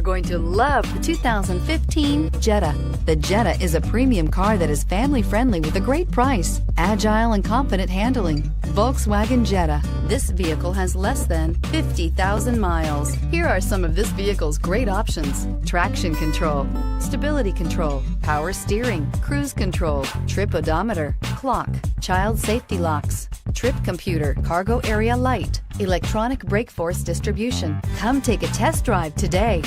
going to love the 2015 Jetta. The Jetta is a premium car that is family-friendly with a great price, agile and confident handling. Volkswagen Jetta. This vehicle has less than 50,000 miles. Here are some of this vehicle's great options: traction control, stability control, power steering, cruise control, trip odometer, clock, child safety locks, trip computer, cargo area light, electronic brake force distribution. Come take a test drive today.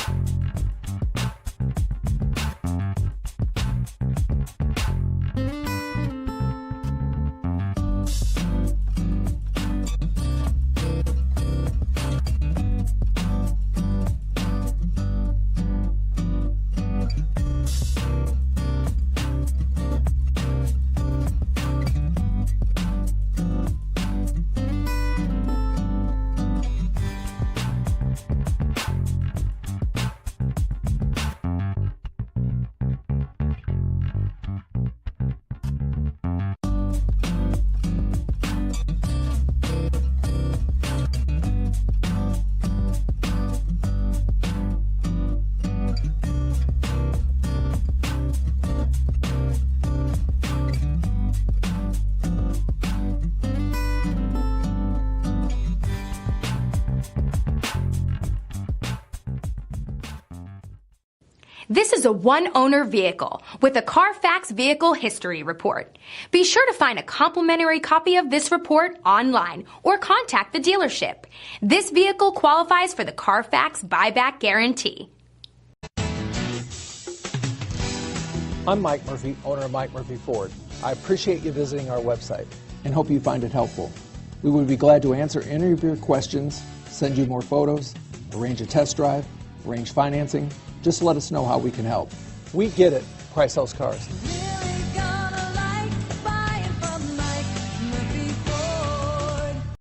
This is a one-owner vehicle with a Carfax Vehicle History Report. Be sure to find a complimentary copy of this report online or contact the dealership. This vehicle qualifies for the Carfax Buyback Guarantee. I'm Mike Murphy, owner of Mike Murphy Ford. I appreciate you visiting our website and hope you find it helpful. We would be glad to answer any of your questions, send you more photos, arrange a test drive, arrange financing. Just let us know how we can help. We get it. Price sells cars.